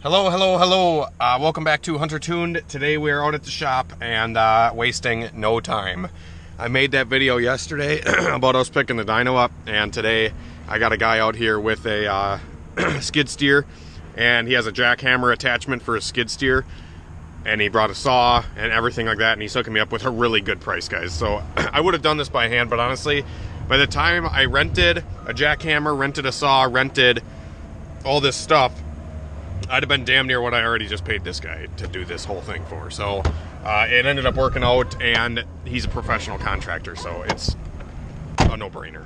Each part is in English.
Hello. Welcome back to Hunter Tuned. Today we are out at the shop and wasting no time. I made that video yesterday about us picking the dyno up, and today I got a guy out here with a skid steer, and he has a jackhammer attachment for a skid steer, and he brought a saw and everything like that, and he's hooking me up with a really good price, guys. So I would have done this by hand, but honestly, by the time I rented a jackhammer, rented a saw, rented all this stuff, I'd have been damn near what I already just paid this guy to do this whole thing for. So it ended up working out, and he's a professional contractor, so it's a no-brainer.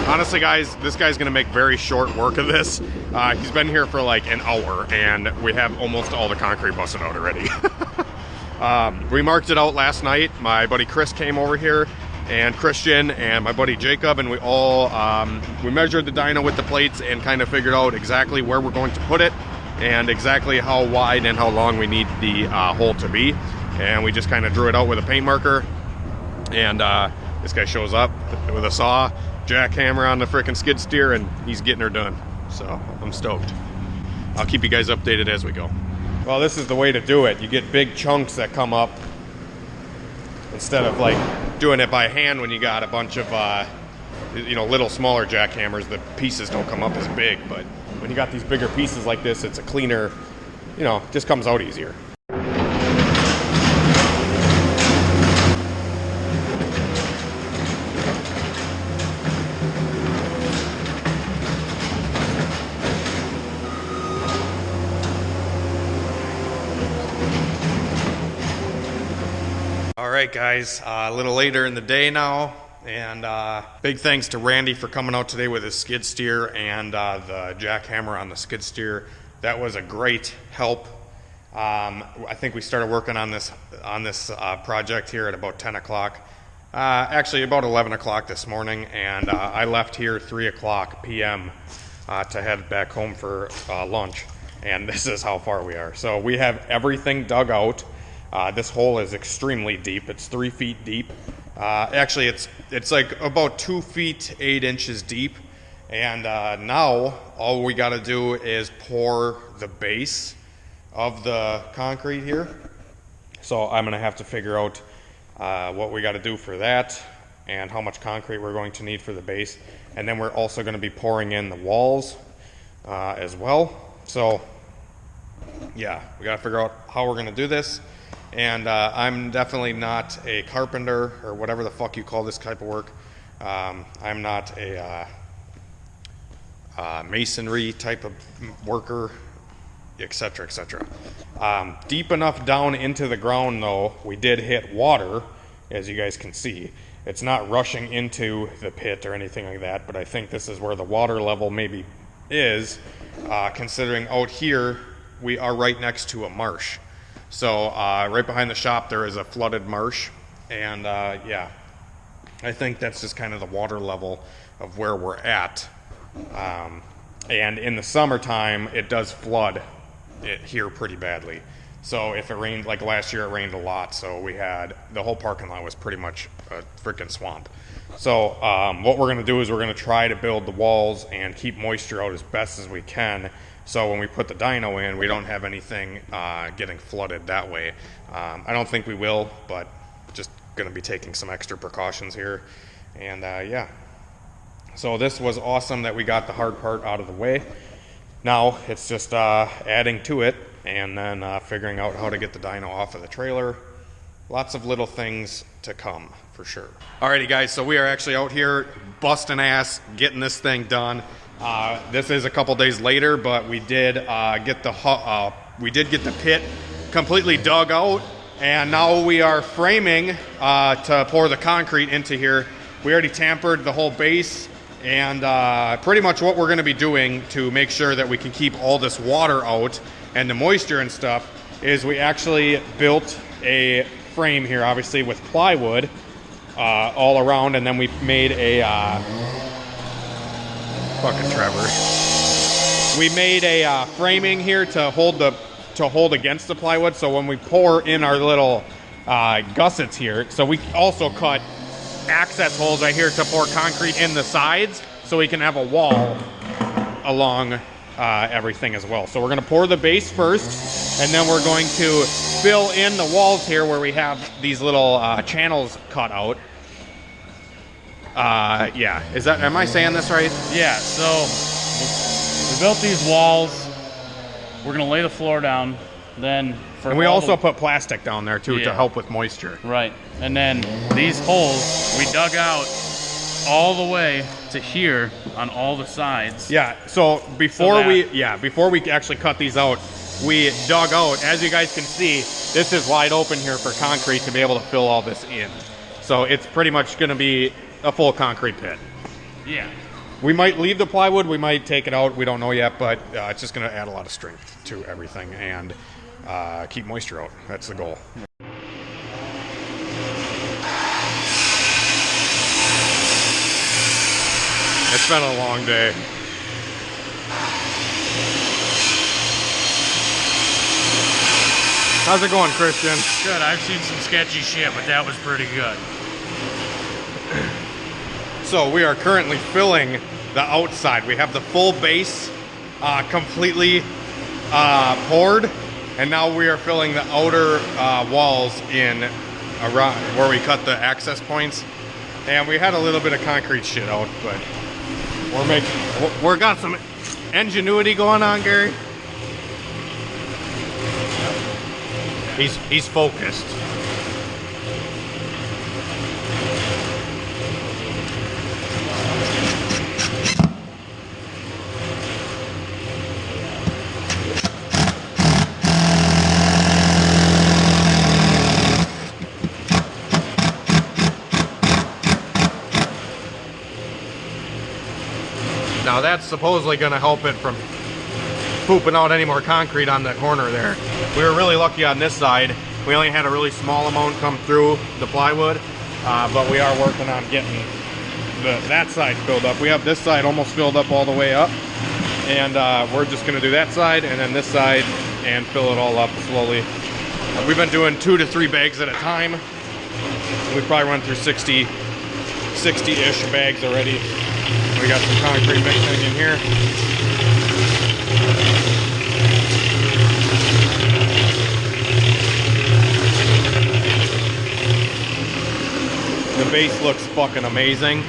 Honestly, guys, this guy's gonna make very short work of this. He's been here for like an hour, and we have almost all the concrete busted out already. We marked it out last night. My buddy Chris came over here, and Christian, and my buddy Jacob, and we all we measured the dyno with the plates and kind of figured out exactly where we're going to put it and exactly how wide and how long we need the hole to be. And we just kind of drew it out with a paint marker. And this guy shows up with a saw, jackhammer on the frickin' skid steer, and he's getting her done. So I'm stoked. I'll keep you guys updated as we go. Well, this is the way to do it. You get big chunks that come up instead of like doing it by hand when you got a bunch of little smaller jackhammers. The pieces don't come up as big, but when you got these bigger pieces like this, it's a cleaner, just comes out easier. Alright guys, a little later in the day now, and big thanks to Randy for coming out today with his skid steer and the jackhammer on the skid steer. That was a great help. I think we started working on this project here at about 10 o'clock. Actually about 11 o'clock this morning, and I left here 3 o'clock p.m. To head back home for lunch, and this is how far we are. So we have everything dug out. This hole is extremely deep. It's 3 feet deep. Actually, it's like about 2 feet 8 inches deep. And now all we got to do is pour the base of the concrete here. So I'm going to have to figure out what we got to do for that and how much concrete we're going to need for the base. And then we're also going to be pouring in the walls as well. So yeah, we got to figure out how we're going to do this. And I'm definitely not a carpenter or whatever the fuck you call this type of work. I'm not a masonry type of worker, etc., etc. Deep enough down into the ground though, we did hit water, as you guys can see. It's not rushing into the pit or anything like that, but I think this is where the water level maybe is, considering out here we are right next to a marsh. So right behind the shop there is a flooded marsh, and yeah, I think that's just kind of the water level of where we're at. And in the summertime it does flood it here pretty badly. So if it rained, like last year it rained a lot, so we had, the whole parking lot was pretty much a freaking swamp. So what we're going to do is we're going to try to build the walls and keep moisture out as best as we can. So when we put the dyno in, we don't have anything getting flooded that way. I don't think we will, but just going to be taking some extra precautions here. And yeah, so this was awesome that we got the hard part out of the way. Now it's just adding to it and then figuring out how to get the dyno off of the trailer. Lots of little things to come for sure. Alrighty guys, so we are actually out here busting ass, getting this thing done. This is a couple days later, but we did get the pit completely dug out, and now we are framing to pour the concrete into here. We already tampered the whole base, and pretty much what we're going to be doing to make sure that we can keep all this water out and the moisture and stuff is we actually built a frame here, obviously with plywood all around, and then we made a fucking Trevor. we made a framing here to hold against the plywood. So when we pour in our little gussets here, so we also cut access holes right here to pour concrete in the sides, so we can have a wall along everything as well. So we're going to pour the base first, and then we're going to fill in the walls here where we have these little channels cut out. Yeah, am I saying this right? Yeah, so we built these walls. We're going to lay the floor down. Then and we also put plastic down there too, to help with moisture. Right. And then these holes we dug out all the way to here on all the sides. Yeah, so before we actually cut these out, we dug out, as you guys can see, this is wide open here for concrete to be able to fill all this in. So it's pretty much going to be a full concrete pit. Yeah. We might leave the plywood, we might take it out, we don't know yet, but it's just going to add a lot of strength to everything and keep moisture out. That's the goal. It's been a long day. How's it going, Christian? Good. I've seen some sketchy shit, but that was pretty good. So we are currently filling the outside. We have the full base completely poured, and now we are filling the outer walls in around where we cut the access points. And we had a little bit of concrete shit out, but we're got some ingenuity going on, Gary. He's focused. Now that's supposedly going to help it from pooping out any more concrete on the corner there. We were really lucky on this side. We only had a really small amount come through the plywood, but we are working on getting that side filled up. We have this side almost filled up all the way up, and we're just going to do that side and then this side and fill it all up slowly. We've been doing 2 to 3 bags at a time. We probably run through 60-ish bags already. We got some concrete mixing in here. The base looks fucking amazing.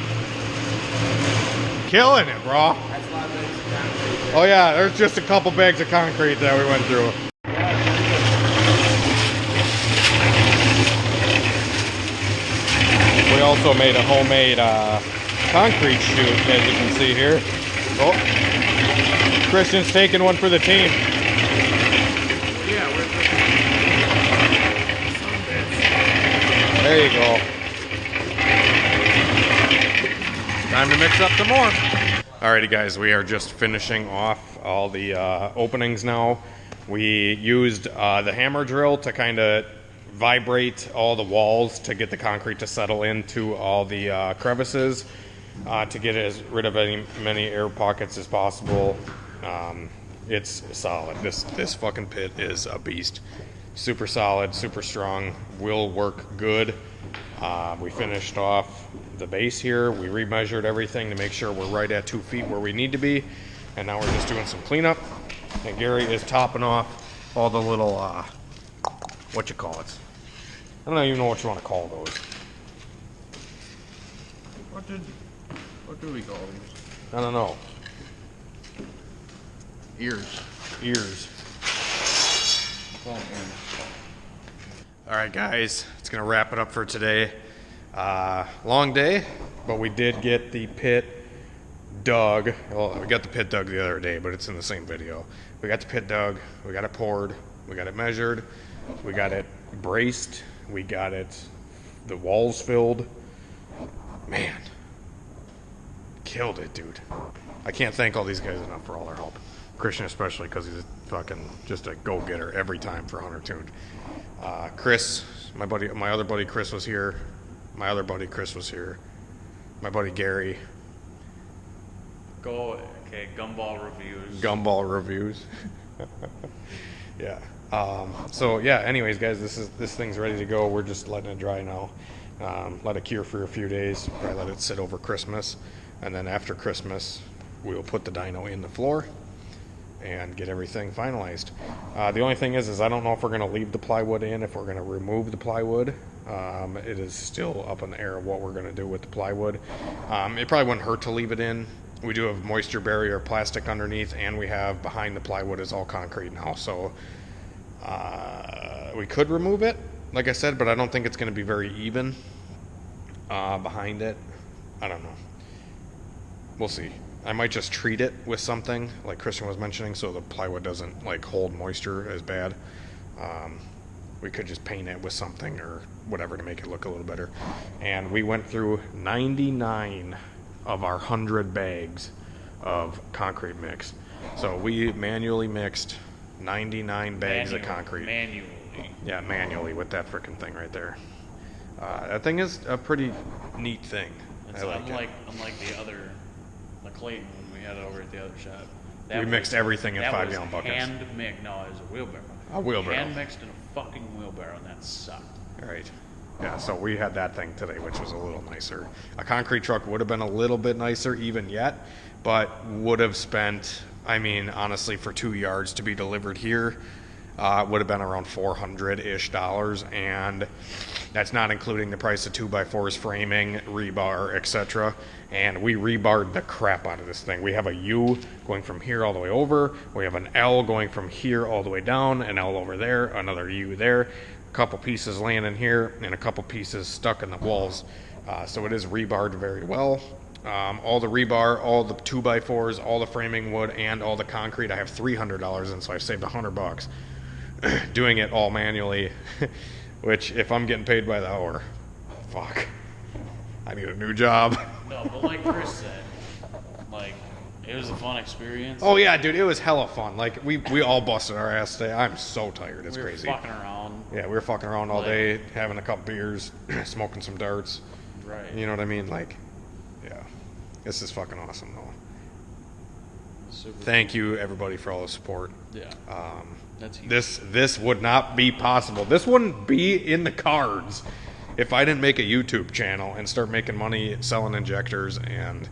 Killing it, bro. Oh yeah, there's just a couple bags of concrete that we went through. We also made a homemade concrete chute, as you can see here. Oh, Christian's taking one for the team. Yeah, there you go. Time to mix up some more. Alrighty guys, we are just finishing off all the openings now. We used the hammer drill to kind of vibrate all the walls to get the concrete to settle into all the crevices, to get rid of as many air pockets as possible. It's solid. This fucking pit is a beast. Super solid, super strong, will work good. We finished off the base here. We remeasured everything to make sure we're right at 2 feet where we need to be. And now we're just doing some cleanup. And Gary is topping off all the little, what you call it? I don't even know what you want to call those. What do we call them? I don't know. Ears. Ears. All right, guys, it's gonna wrap it up for today. Long day, but we did get the pit dug. Well, we got the pit dug the other day, but it's in the same video. We got the pit dug, we got it poured, we got it measured, we got it braced, we got the walls filled. Man, killed it, dude. I can't thank all these guys enough for all their help. Christian especially, because he's just a go-getter every time for Hunter Tuned. Chris, my other buddy Chris was here. My other buddy Chris was here. My buddy Gary. Go Okay, gumball reviews. Gumball reviews. Yeah. So yeah. Anyways, guys, this thing's ready to go. We're just letting it dry now. Let it cure for a few days. Probably let it sit over Christmas, and then after Christmas, we will put the dyno in the floor and get everything finalized. The only thing is I don't know if we're going to leave the plywood in, if we're going to remove the plywood. It is still up in the air of what we're going to do with the plywood. It probably wouldn't hurt to leave it in. We do have moisture barrier plastic underneath, and we have behind the plywood is all concrete now. So we could remove it, like I said, but I don't think it's going to be very even behind it. I don't know. We'll see. I might just treat it with something, like Christian was mentioning, so the plywood doesn't like hold moisture as bad. We could just paint it with something or whatever to make it look a little better. And we went through 99 of our 100 bags of concrete mix. So we manually mixed 99 bags of concrete. Manually. Yeah, manually with that freaking thing right there. That thing is a pretty neat thing. It's unlike the other, the Clayton when we had it over at the other shop. We mixed everything in 5-gallon buckets. Hand mixed. No, it was a wheelbarrow. A wheelbarrow. Hand mixed in a fucking wheelbarrow, and that sucked. Right. Yeah, so we had that thing today, which was a little nicer. A concrete truck would have been a little bit nicer even yet, but would have spent, I mean, honestly, for 2 yards to be delivered here, would have been around $400-ish, and that's not including the price of 2x4s, framing, rebar, etc. And we rebarred the crap out of this thing. We have a U going from here all the way over. We have an L going from here all the way down, an L over there, another U there, a couple pieces laying in here, and a couple pieces stuck in the walls. So it is rebarred very well. All the rebar, all the 2x4s, all the framing wood, and all the concrete, I have $300 in, so I saved $100 doing it all manually. Which, if I'm getting paid by the hour, fuck, I need a new job. No, but like Chris said, like, it was a fun experience. Oh yeah, dude, it was hella fun. Like, we all busted our ass today. I'm so tired, it's crazy. We were fucking around. Yeah, we were fucking around all day, having a couple beers, smoking some darts. Right. You know what I mean? Like, yeah, this is fucking awesome though. Thank you everybody for all the support. Yeah. That's huge. This would not be possible. This wouldn't be in the cards if I didn't make a YouTube channel and start making money selling injectors and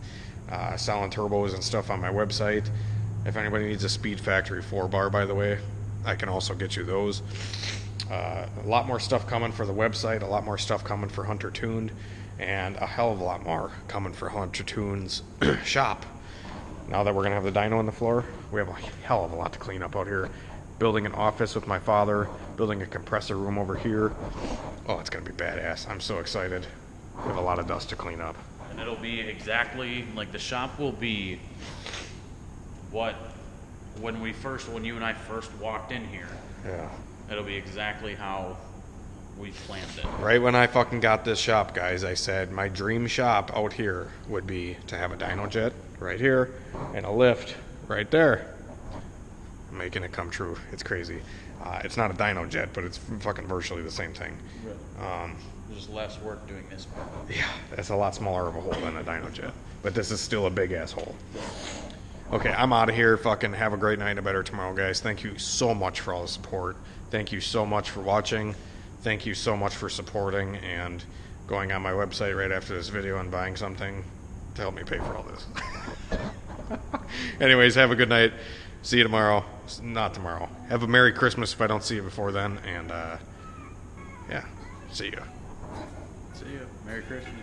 selling turbos and stuff on my website. If anybody needs a Speed Factory 4-bar, by the way, I can also get you those. A lot more stuff coming for the website, a lot more stuff coming for Hunter Tuned, and a hell of a lot more coming for Hunter Tune's shop. Now that we're going to have the dyno on the floor, we have a hell of a lot to clean up out here. Building an office with my father, building a compressor room over here. Oh, it's going to be badass. I'm so excited. We have a lot of dust to clean up. And it'll be exactly, like, the shop will be what, when you and I first walked in here. Yeah. It'll be exactly how we planned it. Right when I fucking got this shop, guys, I said my dream shop out here would be to have a dyno jet right here and a lift right there. I'm making it come true. It's crazy. It's not a dyno jet, but it's fucking virtually the same thing. Right. There's just less work doing this part. Yeah, that's a lot smaller of a hole than a dyno jet, but this is still a big ass hole. Okay, I'm out of here. Fucking have a great night and a better tomorrow, guys. Thank you so much for all the support. Thank you so much for watching. Thank you so much for supporting and going on my website right after this video and buying something to help me pay for all this. Anyways, have a good night. See you tomorrow. Not tomorrow. Have a Merry Christmas if I don't see you before then. And, yeah, see you. See you. Merry Christmas.